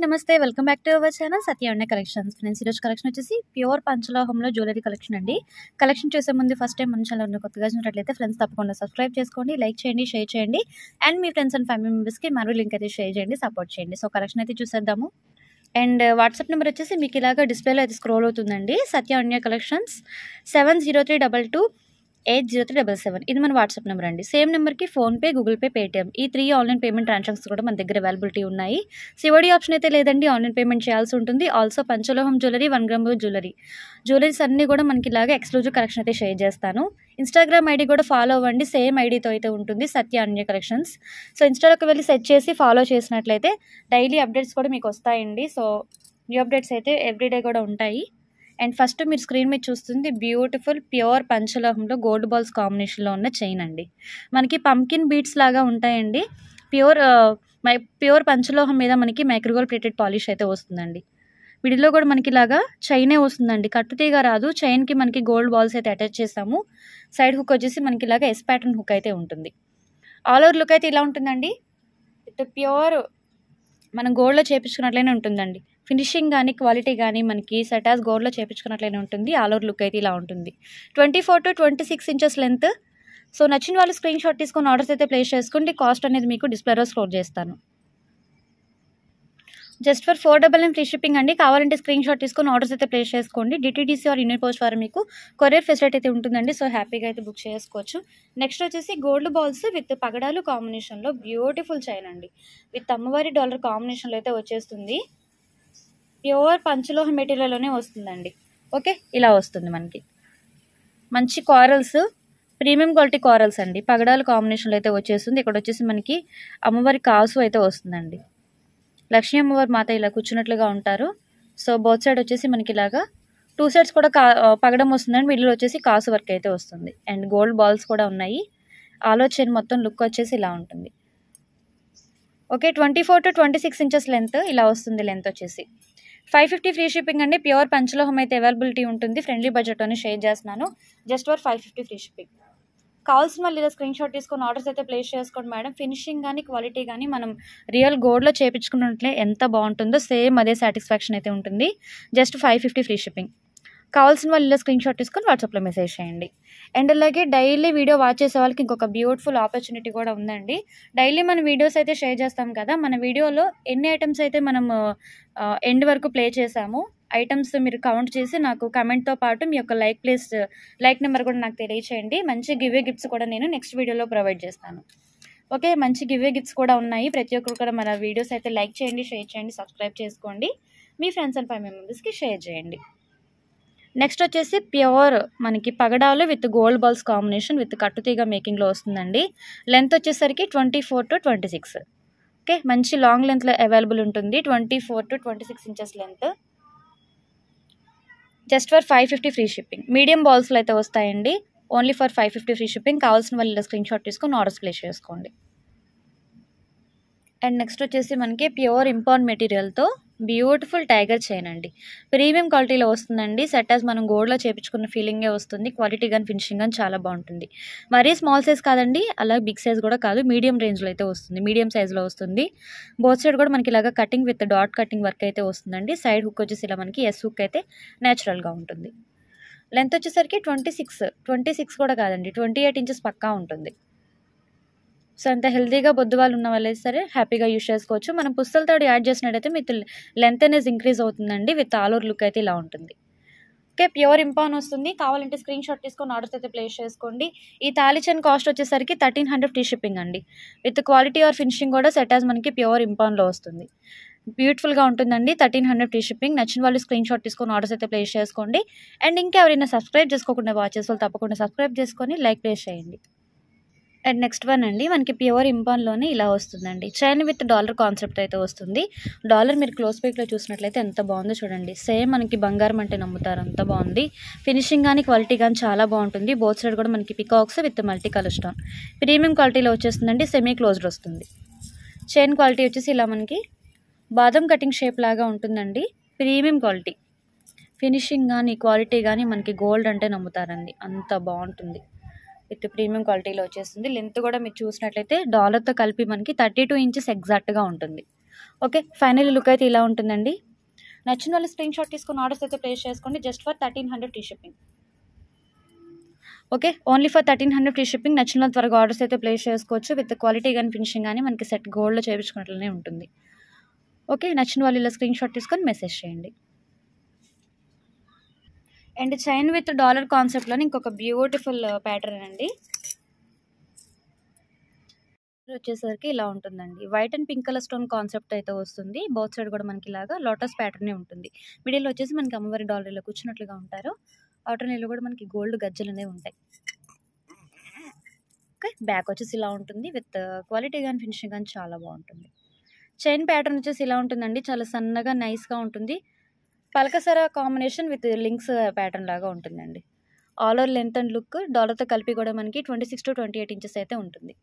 నమస్తే. Welcome back to our channel Satya collections. Friends, ఈరోజు collection వచ్చేసి ప్యూర్ పంచలోహంలో జ్యువెలరీ కలెక్షన్ అండి. కలెక్షన్ చూసే ముందు ఫస్ట్ టైం మన ఛానల్ కొత్తగా చూసినట్లయితే ఫ్రెండ్స్ తప్పకుండా సబ్స్క్రైబ్ చేసుకోండి, లైక్ చేయండి, షేర్ చేయండి. And me friends and family మెంబర్స్కి మరో లింక్ అయితే షేర్ చేయండి, సపోర్ట్ చేయండి. సో కలెక్షన్ అయితే చూసేద్దాము. అండ్ వాట్సాప్ నెంబర్ వచ్చేసి మీకు ఇలాగ డిస్ప్లేలో అయితే స్క్రోల్ అవుతుందండి. సత్య కలెక్షన్స్ 7032228037. ఇది మన వాట్సాప్ నెంబర్ అండి. సేమ్ నెంబర్కి ఫోన్పే, గూగుల్ పే, పేటిఎం ఈ 3 ఆన్లైన్ పేమెంట్ ట్రాన్సాక్షన్స్ కూడా మన దగ్గర అవైలబిలిటీ ఉన్నాయి. సిఓడి ఆప్షన్ అయితే లేదండి, ఆన్లైన్ పేమెంట్ చేయాల్సి ఉంటుంది. ఆల్సో పంచలోహం జ్యువెలరీ, 1 గ్రామ్ జ్యువెలరీస్ అన్నీ కూడా మనకి ఇలాగా ఎక్స్క్లూజివ్ కలెక్షన్ అయితే షేర్ చేస్తాను. ఇన్స్టాగ్రామ్ ఐడి కూడా ఫాలో అవ్వండి, సేమ్ ఐడితో అయితే ఉంటుంది సత్య కలెక్షన్స్. సో ఇన్స్టాలోకి వెళ్ళి సెర్చ్ చేసి ఫాలో చేసినట్లయితే డైలీ అప్డేట్స్ కూడా మీకు వస్తాయండి. సో న్యూ అప్డేట్స్ అయితే ఎవ్రీడే కూడా ఉంటాయి. అండ్ ఫస్ట్ మీరు స్క్రీన్ మీద చూస్తుంది బ్యూటిఫుల్ ప్యూర్ పంచలోహంలో గోల్డ్ బాల్స్ కాంబినేషన్లో ఉన్న చైన్ అండి. మనకి పంకిన్ బీట్స్ లాగా ఉంటాయండి. ప్యూర్ పంచలోహం మీద మనకి మైక్రోగోల్డ్ ప్లేటెడ్ పాలిష్ అయితే వస్తుందండి. వీడిలో కూడా మనకి ఇలాగా చైనే వస్తుందండి, కట్టుతీగా రాదు. చైన్కి మనకి గోల్డ్ బాల్స్ అయితే అటాచ్ చేస్తాము. సైడ్ హుక్ వచ్చేసి మనకి ఇలాగా ఎస్ ప్యాటర్న్ హుక్ అయితే ఉంటుంది. ఆల్ ఓవర్ లుక్ అయితే ఇలా ఉంటుందండి. విత్ ప్యూర్ మనం గోల్డ్లో చేపించుకున్నట్లయినే ఉంటుందండి. ఫినిషింగ్ కానీ క్వాలిటీ కానీ మనకి సెటాస్ గోల్డ్లో చేపించుకున్నట్లయినే ఉంటుంది. ఆల్ ఓవర్ లుక్ అయితే ఇలా ఉంటుంది. 24 to 26 ఇంచెస్ లెంత్. సో నచ్చిన వాళ్ళు స్క్రీన్ షాట్ తీసుకొని ఆర్డర్స్ అయితే ప్లేస్ చేసుకోండి. కాస్ట్ అనేది మీకు డిస్ప్లేలో స్క్రోల్ చేస్తాను. జస్ట్ ఫర్ 499 ఫ్రీ షిప్పింగ్ అండి. కావాలంటే స్క్రీన్ షాట్ తీసుకొని ఆర్డర్స్ అయితే ప్లేస్ చేసుకోండి. డిటీడీసీ ఆర్ ఇండియన్ పోస్ట్ ద్వారా మీకు కొరియర్ ఫెసిలిటీ అయితే ఉంటుందండి. సో హ్యాపీగా అయితే బుక్ చేసుకోవచ్చు. నెక్స్ట్ వచ్చేసి గోల్డ్ బాల్స్ విత్ పగడాలు కాంబినేషన్లో బ్యూటిఫుల్ చైన్ అండి. విత్ అమ్మవారి డాలర్ కాంబినేషన్లో అయితే వచ్చేస్తుంది. ప్యూర్ పంచలోహ మెటీరియల్లోనే వస్తుందండి. ఓకే, ఇలా వస్తుంది మనకి. మంచి కారల్స్, ప్రీమియం క్వాలిటీ కారల్స్ అండి. పగడాల కాంబినేషన్లో అయితే వచ్చేస్తుంది. ఇక్కడ వచ్చేసి మనకి అమ్మవారి కాసు అయితే వస్తుందండి. లక్ష్మీ అమ్మవారి మాత ఇలా కూర్చున్నట్లుగా ఉంటారు. సో బోత్ సైడ్ వచ్చేసి మనకి ఇలాగా 2 సైడ్స్ కూడా పగడం వస్తుందండి. మిడిల్ వచ్చేసి కాసు వర్క్ అయితే వస్తుంది. అండ్ గోల్డ్ బాల్స్ కూడా ఉన్నాయి. ఆలోచన మొత్తం లుక్ వచ్చేసి ఇలా ఉంటుంది. ఓకే, 24 to 26 ఇంచెస్ లెంత్ ఇలా వస్తుంది. లెంత్ వచ్చేసి 550 ఫ్రీ షిప్పింగ్ అండి. ప్యూర్ పంచలోహం అయితే అవైలబిలిటీ ఉంటుంది. ఫ్రెండ్లీ బడ్జెట్లోనే షేర్ చేస్తున్నాను. Just for 550 free shipping. కావాల్సిన వాళ్ళు ఇలా స్క్రీన్ షాట్ తీసుకొని ఆర్డర్స్ అయితే ప్లేస్ చేసుకోండి మేడం. ఫినిషింగ్ కానీ క్వాలిటీ కానీ మనం రియల్ గోల్డ్లో చేయించుకున్నట్లే ఎంత బాగుంటుందో సేమ్ అదే సాటిస్ఫాక్షన్ అయితే ఉంటుంది. Just 550 free shipping. కావాల్సిన వాళ్ళు ఇలా స్క్రీన్ షాట్ తీసుకొని వాట్సాప్లో మెసేజ్ చేయండి. అండ్ అలాగే డైలీ వీడియో వాచ్ చేసే వాళ్ళకి ఇంకొక బ్యూటిఫుల్ ఆపర్చునిటీ కూడా ఉందండి. డైలీ మన వీడియోస్ అయితే షేర్ చేస్తాం కదా, మన వీడియోలో ఎన్ని ఐటమ్స్ అయితే మనం ఎండ్ వరకు ప్లే చేసాము, ఐటమ్స్ మీరు కౌంట్ చేసి నాకు కమెంట్తో పాటు మీ యొక్క లైక్ నెంబర్ కూడా నాకు తెలియచేయండి. మంచి గివ్వే గిఫ్ట్స్ కూడా నేను నెక్స్ట్ వీడియోలో ప్రొవైడ్ చేస్తాను. ఓకే, మంచి గివ్వే గిఫ్ట్స్ కూడా ఉన్నాయి. ప్రతి ఒక్కరు కూడా మన వీడియోస్ అయితే లైక్ చేయండి, షేర్ చేయండి, సబ్స్క్రైబ్ చేసుకోండి. మీ ఫ్రెండ్స్ అండ్ ఫ్యామిలీ మెంబర్స్కి షేర్ చేయండి. నెక్స్ట్ వచ్చేసి ప్యూర్ మనకి పగడాలు with gold balls combination with కట్టుతీగ మేకింగ్లో వస్తుందండి. లెంత్ వచ్చేసరికి 24 to 26. ఓకే, మంచి లాంగ్ లెంత్లో అవైలబుల్ ఉంటుంది. 24 to 26 inches length. Just for 550 free shipping. Medium బాల్స్లో అయితే వస్తాయండి. Only for 550 free shipping. కావాల్సిన వాళ్ళు స్క్రీన్ షాట్ తీసుకొని ఆర్డర్స్ ప్లేస్ చేసుకోండి. అండ్ నెక్స్ట్ వచ్చేసి మనకి ప్యూర్ ఇంపార్ట్ మెటీరియల్తో బ్యూటిఫుల్ టైగర్ చైన్ అండి. ప్రీమియం క్వాలిటీలో వస్తుందండి. సెటాస్ మనం గోల్డ్లో చేపించుకున్న ఫీలింగే వస్తుంది. క్వాలిటీ కానీ ఫినిషింగ్ కానీ చాలా బాగుంటుంది. మరీ స్మాల్ సైజ్ కాదండి, అలాగే బిగ్ సైజ్ కూడా కాదు, మీడియం రేంజ్లో అయితే వస్తుంది, మీడియం సైజ్లో వస్తుంది. బోత్ సైడ్ కూడా మనకి ఇలాగా cutting with dot cutting work అయితే వస్తుందండి. సైడ్ హుక్ వచ్చేసి ఇలా మనకి ఎస్ హుక్ అయితే న్యాచురల్గా ఉంటుంది. లెంత్ వచ్చేసరికి 26 కూడా కాదండి, 28 ఇంచెస్ పక్కా ఉంటుంది. సో అంత హెల్తీగా బొద్దు వాళ్ళు ఉన్న వాళ్ళైతే సరే హ్యాపీగా యూజ్ చేసుకోవచ్చు. మనం పుస్తలతో యాడ్ చేసినట్టయితే మీకు లెంత్ అనేది ఇంక్రీజ్ అవుతుందండి. విత్ ఆల్ ఓవర్ లుక్ అయితే ఇలా ఉంటుంది. ఓకే, ప్యూర్ ఇంపాన్ వస్తుంది. కావాలంటే స్క్రీన్ షాట్ తీసుకొని ఆర్డర్స్ అయితే ప్లేస్ చేసుకోండి. ఈ తాళి చైన్ కాస్ట్ వచ్చేసరికి 1300 ఫ్రీ షిప్పింగ్ అండి. విత్ క్వాలిటీ ఆర్ ఫినిషింగ్ కూడా సెటాస్ మనకి ప్యూర్ ఇంపాన్లో వస్తుంది. బ్యూటిఫుల్గా ఉంటుందండి. 1300 ఫ్రీ షిప్పింగ్. నచ్చిన వాళ్ళు స్క్రీన్ షాట్ తీసుకొని ఆర్డర్స్ అయితే ప్లేస్ చేసుకోండి. అండ్ ఇంకా ఎవరైనా సబ్స్క్రైబ్ చేసుకోకుండా వాచ్ చేసే వాళ్ళు తప్పకుండా సబ్స్క్రైబ్ చేసుకొని లైక్ ప్లేస్ చేయండి. అండ్ నెక్స్ట్ వన్ అండి, మనకి ప్యూర్ ఇంపాన్లోనే ఇలా వస్తుందండి. చైన్ విత్ డాలర్ కాన్సెప్ట్ అయితే వస్తుంది. డాలర్ మీరు క్లోజ్ పిక్లో చూసినట్లయితే ఎంత బాగుందో చూడండి. సేమ్ మనకి బంగారం అంటే నమ్ముతారు, అంత బాగుంది. ఫినిషింగ్ కానీ క్వాలిటీ కానీ చాలా బాగుంటుంది. బోత్ సైడ్ కూడా మనకి peacocks with multi colour stone premium క్వాలిటీలో వచ్చేస్తుందండి. సెమీ క్లోజ్డ్ వస్తుంది. చైన్ క్వాలిటీ వచ్చేసి ఇలా మనకి బాదం కటింగ్ షేప్ లాగా ఉంటుందండి. Premium quality. ఫినిషింగ్ కానీ క్వాలిటీ కానీ మనకి గోల్డ్ అంటే నమ్ముతారండి, అంత బాగుంటుంది. విత్ ప్రీమియం క్వాలిటీలో వచ్చేస్తుంది. లెంత్ కూడా మీరు చూసినట్లయితే డాలర్తో కలిపి మనకి 32 ఇంచెస్ ఎగ్జాక్ట్గా ఉంటుంది. ఓకే, ఫైనల్ లుక్ అయితే ఇలా ఉంటుందండి. నచ్చిన వాళ్ళు స్క్రీన్ షాట్ తీసుకొని ఆర్డర్స్ అయితే ప్లేస్ చేసుకోండి. Just for 1300 free shipping. Okay, only for 1300 free shipping. నచ్చిన వాళ్ళు త్వరగా ఆర్డర్స్ అయితే ప్లేస్ చేసుకోవచ్చు. విత్ క్వాలిటీ కానీ ఫినిషింగ్ కానీ మనకి సెట్ గోల్డ్లో చేయించుకున్నట్లనే ఉంటుంది. ఓకే, నచ్చిన వాళ్ళు ఇలా స్క్రీన్ షాట్ తీసుకొని మెసేజ్ చేయండి. అండ్ చైన్ విత్ డాలర్ కాన్సెప్ట్లోని ఇంకొక బ్యూటిఫుల్ ప్యాటర్న్ అండి. వచ్చేసరికి ఇలా ఉంటుందండి. White and pink colour stone concept అయితే వస్తుంది. బోత్ సైడ్ కూడా మనకి ఇలాగా లోటస్ ప్యాటర్నే ఉంటుంది. మిడిల్లో వచ్చేసి మనకి అమ్మవారి డాలర్ ఇలా కూర్చున్నట్లుగా ఉంటారు. అవుటర్ నీళ్ళు కూడా మనకి గోల్డ్ గజ్జలు అనేవి ఉంటాయి. ఓకే, బ్యాక్ వచ్చేసి ఇలా ఉంటుంది. విత్ క్వాలిటీ కానీ ఫినిషింగ్ కానీ చాలా బాగుంటుంది. చైన్ ప్యాటర్న్ వచ్చేసి ఇలా ఉంటుందండి. చాలా సన్నగా నైస్గా ఉంటుంది. పలకసర కాంబినేషన్ విత్ లింక్స్ ప్యాటర్న్ లాగా ఉంటుందండి. All over length and look డాలర్తో కలిపి కూడా మనకి 26 to 28 ఇంచెస్ అయితే ఉంటుంది.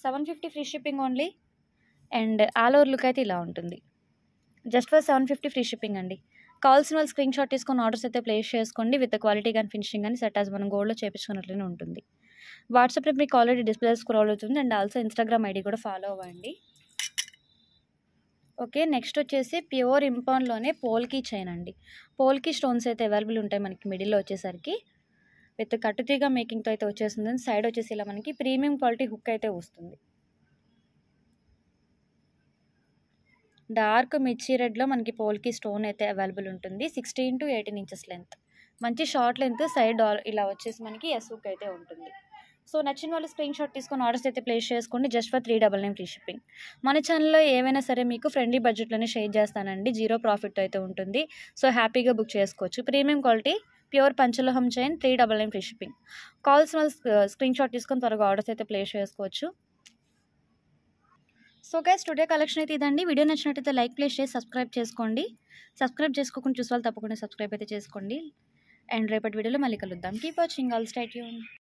750 free shipping only. And all over look అయితే ఇలా ఉంటుంది. జస్ట్ ఫర్ 750 ఫ్రీ షిప్పింగ్ అండి. కావాల్సిన వాళ్ళు స్క్రీన్ షాట్ తీసుకొని ఆర్డర్స్ అయితే ప్లేస్ చేసుకోండి. విత్ క్వాలిటీ కానీ ఫినిషింగ్ కానీ సెట్ యాజ్ మనం గోల్డ్లో చేపించుకున్నట్లనే ఉంటుంది. వాట్సాప్లో మీకు ఆల్రెడీ డిస్ప్లే స్క్రోల్ అవుతుంది. అండ్ ఆల్సో ఇన్స్టాగ్రామ్ ఐడి కూడా ఫాలో అవ్వండి. ఓకే, నెక్స్ట్ వచ్చేసి ప్యూర్ ఇంపాన్లోనే పోల్కి చైన్ అండి. పోల్కి స్టోన్స్ అయితే అవైలబుల్ ఉంటాయి మనకి మిడిల్లో వచ్చేసరికి. విత్ కట్టుతీగ మేకింగ్తో అయితే వచ్చేస్తుంది. సైడ్ వచ్చేసి ఇలా మనకి ప్రీమియం క్వాలిటీ హుక్ అయితే వస్తుంది. డార్క్ మిర్చి రెడ్లో మనకి పోల్కి స్టోన్ అయితే అవైలబుల్ ఉంటుంది. 16 to 18 ఇంచెస్ లెంత్, మంచి షార్ట్ లెంత్. సైడ్ ఇలా వచ్చేసి మనకి ఎస్ హుక్ అయితే ఉంటుంది. సో నచ్చిన వాళ్ళు స్క్రీన్ షాట్ తీసుకొని ఆర్డర్స్ అయితే ప్లేస్ చేసుకోండి. Just for 399 free shipping. మన ఛానల్లో ఏవైనా సరే మీకు ఫ్రెండ్లీ బడ్జెట్లోనే షేర్ చేస్తానండి. 0 ప్రాఫిట్ అయితే ఉంటుంది. సో హ్యాపీగా బుక్ చేసుకోవచ్చు. ప్రీమియం క్వాలిటీ ప్యూర్ పంచలోహం చైన్ 399 ఫ్రీ షిప్పింగ్. కావాల్సిన వాళ్ళు స్క్రీన్ షాట్ తీసుకొని త్వరగా ఆర్డర్స్ అయితే ప్లేస్ చేసుకోవచ్చు. సో గైస్, టుడే కలెక్షన్ అయితే ఇదండి. వీడియో నచ్చినట్టయితే లైక్ ప్లేస్ చేసి సబ్స్క్రైబ్ చేసుకోండి. సబ్స్క్రైబ్ చేసుకోకుండా చూసే వాళ్ళు తప్పకుండా సబ్స్క్రైబ్ అయితే చేసుకోండి. అండ్ రేపటి వీడియోలో మళ్ళీ కలుద్దాం. Keep watching, all stay tune.